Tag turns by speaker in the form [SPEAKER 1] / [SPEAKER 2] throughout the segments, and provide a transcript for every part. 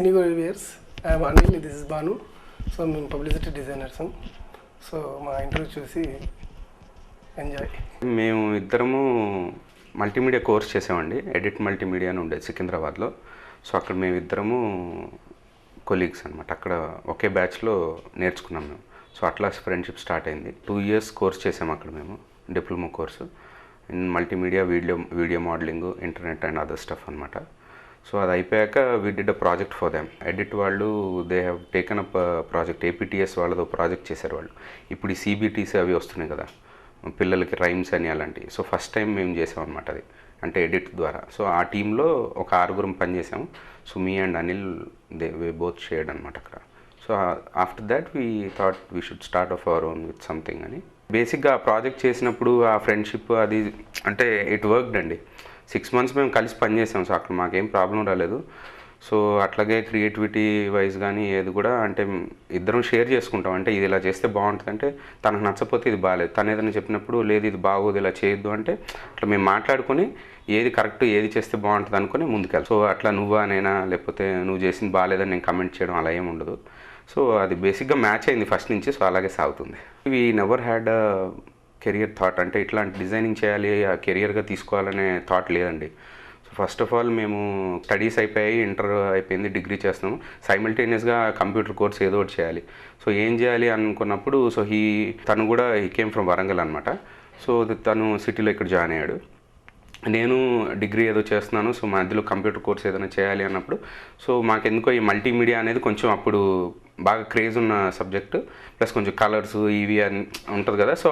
[SPEAKER 1] Cinegold viewers, I am Anil, this is Banu. So I'm publicity designer. So మా interview చూసి enjoy.
[SPEAKER 2] మేము ఇద్దరము multimedia course చేసామండి. Edit multimedia అని ఉండేది సికింద్రాబాద్లో. సో అక్కడ మేము ఇద్దరము కొలీగ్స్ అనమాట. అక్కడ ఒకే బ్యాచ్లో నేర్చుకున్నాం మేము. సో అట్లా ఫ్రెండ్షిప్ స్టార్ట్ అయింది. 2 years కోర్స్ చేసాము అక్కడ మేము, diploma course in multimedia, video modelling, internet and other stuff అనమాట. సో అది అయిపోయాక we did a project for them. Edit వాళ్ళు they have taken up project, APTS వాళ్ళతో ప్రాజెక్ట్ చేశారు వాళ్ళు. ఇప్పుడు ఈ సిబిటీస్ అవి వస్తున్నాయి కదా పిల్లలకి, రైమ్స్ అని అలాంటివి. సో ఫస్ట్ టైం మేము చేసాం అనమాట అది, అంటే ఎడిట్ ద్వారా. సో ఆ టీంలో ఒక 6 పనిచేసాము. So me and Anil we both shared అనమాట అక్కడ. So after that we thought we should start off our own with something అని. బేసిక్గా ఆ ప్రాజెక్ట్ చేసినప్పుడు ఆ ఫ్రెండ్షిప్ అది అంటే ఇట్ వర్క్డ్ అండి. 6 months మేము కలిసి పనిచేసాం. సో అక్కడ మాకేం ప్రాబ్లం రాలేదు. సో అట్లాగే క్రియేటివిటీ వైజ్ కానీ ఏది కూడా అంటే ఇద్దరం షేర్ చేసుకుంటాం. అంటే ఇది ఇలా చేస్తే బాగుంటుంది అంటే తనకు నచ్చకపోతే ఇది బాగాలేదు, తను ఏదైనా చెప్పినప్పుడు లేదు ఇది బాగోదు ఇలా చేయొద్దు అంటే అట్లా మేము మాట్లాడుకొని ఏది కరెక్ట్ ఏది చేస్తే బాగుంటుంది అనుకుని ముందుకెళ్ళాలి. సో అట్లా నువ్వా నేనా లేకపోతే నువ్వు చేసింది బాగాలేదని నేను కమెంట్ చేయడం అలా ఏమి ఉండదు. సో అది బేసిక్గా మ్యాచ్ అయింది ఫస్ట్ నుంచి. సో అలాగే సాగుతుంది. We never had career thought, అంటే ఇట్లాంటి డిజైనింగ్ చేయాలి ఆ కెరియర్గా తీసుకోవాలనే థాట్ లేదండి. సో ఫస్ట్ ఆఫ్ ఆల్ మేము స్టడీస్ అయిపోయాయి, ఇంటర్ అయిపోయింది, డిగ్రీ చేస్తున్నాము. సైమల్టేనియస్గా కంప్యూటర్ కోర్స్ ఏదో ఒకటి చేయాలి. సో ఏం చేయాలి అనుకున్నప్పుడు సో తను కూడా కేమ్ ఫ్రమ్ వరంగల్ అనమాట. సో తను సిటీలో ఇక్కడ జాయిన్ అయ్యాడు. నేను డిగ్రీ ఏదో చేస్తున్నాను. సో మధ్యలో కంప్యూటర్ కోర్స్ ఏదైనా చేయాలి అన్నప్పుడు సో మాకెందుకో ఈ మల్టీమీడియా అనేది కొంచెం అప్పుడు బాగా క్రేజ్ ఉన్న సబ్జెక్టు, ప్లస్ కొంచెం కలర్స్ ఇవి అని ఉంటుంది కదా. సో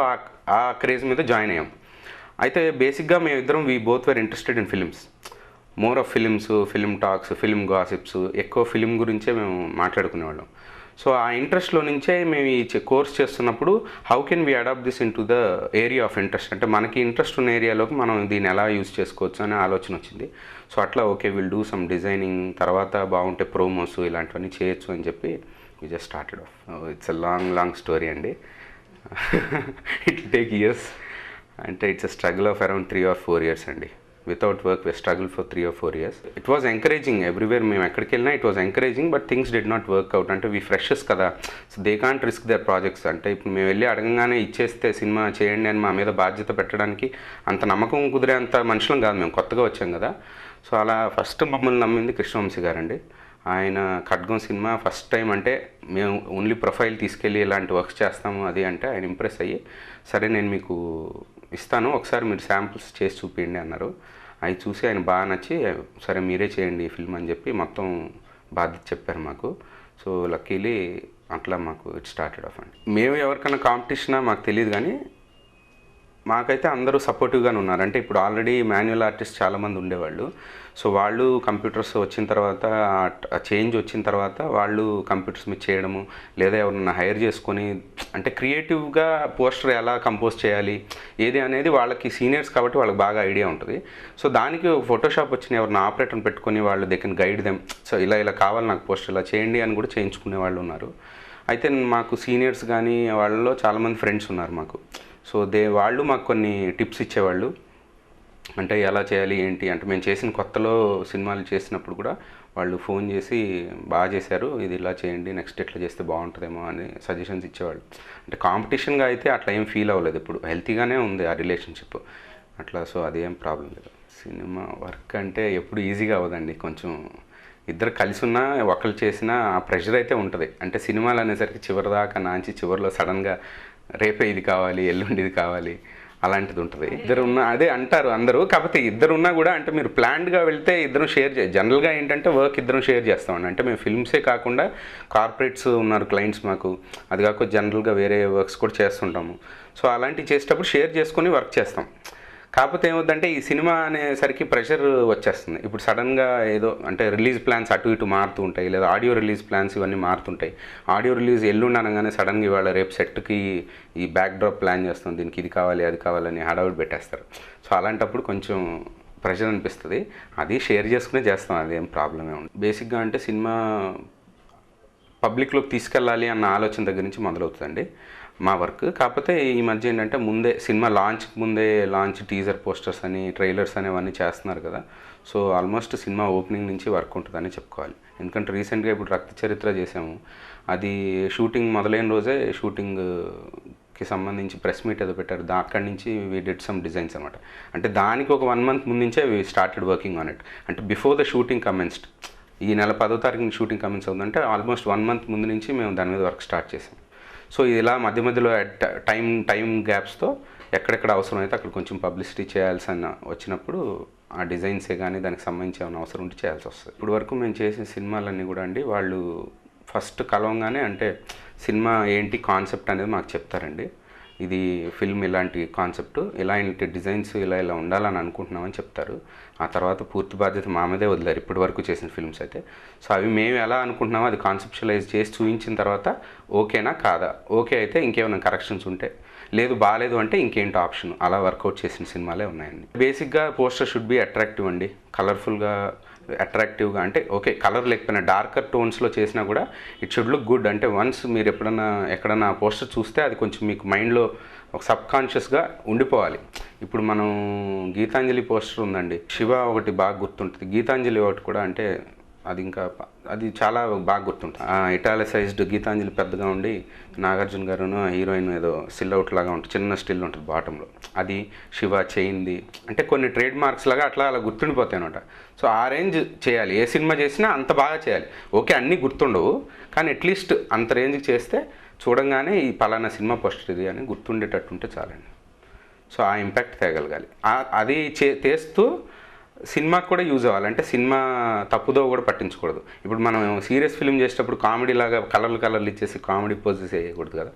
[SPEAKER 2] ఆ క్రేజ్ మీద జాయిన్ అయ్యాం. అయితే బేసిక్గా మేమిద్దరం we both wear interested in films, more of films, film talks, film gossips, ఎక్కువ ఫిలిం గురించే మేము మాట్లాడుకునేవాళ్ళం. సో ఆ ఇంట్రెస్ట్లో నుంచే మేము ఈ కోర్స్ చేస్తున్నప్పుడు how can we adapt this into the area of interest, అంటే మనకి ఇంట్రెస్ట్ ఉన్న ఏరియాలోకి మనం దీన్ని ఎలా యూజ్ చేసుకోవచ్చు అనే ఆలోచన వచ్చింది. సో అట్లా okay will do some designing, తర్వాత బాగుంటే ప్రోమోస్ ఇలాంటివన్నీ చేయొచ్చు అని చెప్పి we just started off. It's a long story అండి. ఇట్ టేక్ ఇయర్స్, అంటే it's a struggle of around 3 or 4 years అండి. Without work we struggle for 3 or 4 years. It was encouraging everywhere, మేము ఎక్కడికి వెళ్ళినా it was encouraging, but things did not work out. అంటే we freshers కదా, so they can't risk their projects. అంటే ఇప్పుడు మేము వెళ్ళి అడగంగానే ఇచ్చేస్తే సినిమా చేయండి అని మా మీద బాధ్యత పెట్టడానికి అంత నమ్మకం కుదిరే అంత మనుషులం కాదు, మేము కొత్తగా వచ్చాం కదా. సో అలా ఫస్ట్ మమ్మల్ని నమ్మింది కృష్ణవంశీ గారండి. ఆయన ఖడ్గం సినిమా ఫస్ట్ టైం అంటే మేము ఓన్లీ ప్రొఫైల్ తీసుకెళ్ళి ఇలాంటి వర్క్స్ చేస్తాము అది అంటే ఆయన ఇంప్రెస్ అయ్యి సరే నేను మీకు ఇస్తాను ఒకసారి మీరు శాంపుల్స్ చేసి చూపించండి అన్నారు. అవి చూసి ఆయన బాగా నచ్చి సరే మీరే చేయండి ఈ ఫిల్మ్ అని చెప్పి మొత్తం బాధ్యత చెప్పారు మాకు. సో లక్కీలీ అట్లా మాకు ఇట్ స్టార్టెడ్ ఆఫ్ అండి. మేము ఎవరికైనా కాంపిటీషనా మాకు తెలియదు, కానీ మాకైతే అందరూ సపోర్టివ్గానే ఉన్నారు. అంటే ఇప్పుడు ఆల్రెడీ మాన్యువల్ ఆర్టిస్ట్ చాలామంది ఉండేవాళ్ళు. సో వాళ్ళు కంప్యూటర్స్ వచ్చిన తర్వాత చేంజ్ వచ్చిన తర్వాత వాళ్ళు కంప్యూటర్స్ మీద చేయడము, లేదా ఎవరన్నా హైర్ చేసుకొని అంటే క్రియేటివ్గా పోస్టర్ ఎలా కంపోజ్ చేయాలి ఏది అనేది వాళ్ళకి సీనియర్స్ కాబట్టి వాళ్ళకి బాగా ఐడియా ఉంటుంది. సో దానికి ఫోటోషాప్ వచ్చిన ఎవరిని ఆపరేటర్ని పెట్టుకొని వాళ్ళు they can guide them. So ఇలా కావాలి నాకు పోస్టర్ ఇలా చేయండి అని కూడా చేయించుకునే వాళ్ళు ఉన్నారు. అయితే మాకు సీనియర్స్ కానీ వాళ్ళలో చాలామంది ఫ్రెండ్స్ ఉన్నారు మాకు. సో వాళ్ళు మాకు కొన్ని టిప్స్ ఇచ్చేవాళ్ళు, అంటే ఎలా చేయాలి ఏంటి అంటే మేము చేసిన కొత్తలో సినిమాలు చేసినప్పుడు కూడా వాళ్ళు ఫోన్ చేసి బాగా చేశారు, ఇది ఇలా చేయండి, నెక్స్ట్ ఎట్లా చేస్తే బాగుంటుందేమో అని సజెషన్స్ ఇచ్చేవాళ్ళు. అంటే కాంపిటీషన్గా అయితే అట్లా ఏం ఫీల్ అవ్వలేదు, ఇప్పుడు హెల్తీగానే ఉంది ఆ రిలేషన్షిప్ అట్లా. సో అదేం ప్రాబ్లం లేదు. సినిమా వర్క్ అంటే ఎప్పుడు ఈజీగా అవ్వదండి, కొంచెం ఇద్దరు కలిసి ఉన్నా ఒకళ్ళు చేసినా ఆ ప్రెషర్ అయితే ఉంటుంది. అంటే సినిమాలు అనేసరికి చివరిదాకా నాంచి చివరిలో సడన్గా రేపే ఇది కావాలి ఎల్లుండి ఇది కావాలి అలాంటిది ఉంటుంది. ఇద్దరు ఉన్నా అదే అంటారు అందరూ, కాకపోతే ఇద్దరు ఉన్నా కూడా అంటే మీరు ప్లాన్డ్గా వెళ్తే ఇద్దరం షేర్ జనరల్గా ఏంటంటే వర్క్ ఇద్దరం షేర్ చేస్తామండి. అంటే మేము ఫిల్మ్సే కాకుండా కార్పొరేట్స్ ఉన్నారు క్లయింట్స్ మాకు, అది కాకుండా జనరల్గా వేరే వర్క్స్ కూడా చేస్తుంటాము. సో అలాంటివి చేసేటప్పుడు షేర్ చేసుకొని వర్క్ చేస్తాం. కాకపోతే ఏమవుతుందంటే ఈ సినిమా అనేసరికి ప్రెషర్ వచ్చేస్తుంది. ఇప్పుడు సడన్గా ఏదో అంటే రిలీజ్ ప్లాన్స్ అటు ఇటు మారుతూ ఉంటాయి, లేదా ఆడియో రిలీజ్ ప్లాన్స్ ఇవన్నీ మారుతుంటాయి. ఆడియో రిలీజ్ ఎల్లుండి అనగానే సడన్గా ఇవాళ రేపు సెట్కి ఈ బ్యాక్ డ్రాప్ ప్లాన్ చేస్తాం, దీనికి ఇది కావాలి అది కావాలని హడావుడి పెట్టేస్తారు. సో అలాంటప్పుడు కొంచెం ప్రెషర్ అనిపిస్తుంది. అది షేర్ చేసుకునే చేస్తాం, అదేం ప్రాబ్లమే ఉంది. బేసిక్గా అంటే సినిమా పబ్లిక్లోకి తీసుకెళ్ళాలి అన్న ఆలోచన దగ్గర నుంచి మొదలవుతుందండి మా వర్క్. కాకపోతే ఈ మధ్య ఏంటంటే ముందే సినిమా లాంచ్ టీజర్ పోస్టర్స్ అని ట్రైలర్స్ అనేవన్నీ చేస్తున్నారు కదా. సో ఆల్మోస్ట్ సినిమా ఓపెనింగ్ నుంచి వర్క్ ఉంటుందని చెప్పుకోవాలి. ఎందుకంటే రీసెంట్గా ఇప్పుడు రక్త చరిత్ర చేసాము, అది షూటింగ్ మొదలైన రోజే షూటింగ్కి సంబంధించి ప్రెస్ మీట్ ఏదో పెట్టారు, అక్కడి నుంచి వీ డిడ్ సమ్ డిజైన్స్ అనమాట. అంటే దానికి ఒక 1 month ముందు నుంచే we started working on it. అంటే బిఫోర్ ద షూటింగ్ కమెన్స్డ్, ఈ నెల 10వ తారీఖున షూటింగ్ కమెన్స్ అవుతుందంటే ఆల్మోస్ట్ 1 month ముందు నుంచి మేము దాని మీద వర్క్ స్టార్ట్ చేసాం. సో ఇలా మధ్య మధ్యలో టైం గ్యాప్స్తో ఎక్కడెక్కడ అవసరమైతే అక్కడ కొంచెం పబ్లిసిటీ చేయాల్సిన వచ్చినప్పుడు ఆ డిజైన్సే కానీ దానికి సంబంధించి ఏమైనా అవసరం ఉంటే చేయాల్సి వస్తుంది. ఇప్పుడు వరకు మేము చేసిన సినిమాలన్నీ కూడా అండి, వాళ్ళు ఫస్ట్ కలవంగానే అంటే సినిమా ఏంటి కాన్సెప్ట్ అనేది మాకు చెప్తారండి. ఇది ఫిల్మ్ ఇలాంటి కాన్సెప్ట్, ఇలాంటి డిజైన్స్ ఇలా ఉండాలని అనుకుంటున్నామని చెప్తారు. ఆ తర్వాత పూర్తి బాధ్యత మా మీదే వదిలేరు ఇప్పటి వరకు చేసిన ఫిల్మ్స్ అయితే. సో అవి మేము ఎలా అనుకుంటున్నామో అది కాన్సెప్షువలైజ్ చేసి చూపించిన తర్వాత ఓకేనా కాదా, ఓకే అయితే ఇంకేమైనా కరెక్షన్స్ ఉంటే, లేదు బాగాలేదు అంటే ఇంకేంటి ఆప్షన్, అలా వర్కౌట్ చేసిన సినిమాలే ఉన్నాయండి. బేసిక్గా పోస్టర్ షుడ్ బి అట్రాక్టివ్ అండి, కలర్ఫుల్గా అట్రాక్టివ్గా. అంటే ఓకే కలర్ లేకపోయినా డార్కర్ టోన్స్లో చేసినా కూడా ఇట్ షుడ్ లుక్ గుడ్. అంటే వన్స్ మీరు ఎక్కడన్నా పోస్టర్ చూస్తే అది కొంచెం మీకు మైండ్లో ఒక సబ్కాన్షియస్గా ఉండిపోవాలి. ఇప్పుడు మనం గీతాంజలి పోస్టర్ ఉందండి, శివ ఒకటి బాగా గుర్తుంటుంది, గీతాంజలి ఒకటి కూడా అంటే అది చాలా బాగా గుర్తుంటుంది. ఇటాలిసైజ్డ్ గీతాంజలి పెద్దగా ఉండి నాగార్జున గారును హీరోయిన్ ఏదో స్టిల్ అవుట్ లాగా ఉంటుంది, చిన్న స్టిల్ ఉంటుంది బాటంలో, అది శివ చేయింది. అంటే కొన్ని ట్రేడ్ మార్క్స్ లాగా అట్లా గుర్తుండిపోతాయి అనమాట. సో ఆ రేంజ్ చేయాలి, ఏ సినిమా చేసినా అంత బాగా చేయాలి. ఓకే అన్నీ గుర్తుండవు కానీ అట్లీస్ట్ అంత రేంజ్కి చేస్తే చూడంగానే ఈ పలానా సినిమా పోస్టర్ ఇది అని గుర్తుండేటట్టు ఉంటే చాలండి. సో ఆ ఇంపాక్ట్ తేగలగాలి. అది తెస్తూ సినిమాకి కూడా యూజ్ అవ్వాలి. అంటే సినిమా తప్పుదో కూడా పట్టించకూడదు. ఇప్పుడు మనం సీరియస్ ఫిల్మ్ చేసేటప్పుడు కామెడీ లాగా కలర్లు ఇచ్చేసి కామెడీ పోజెస్ వేయకూడదు కదా.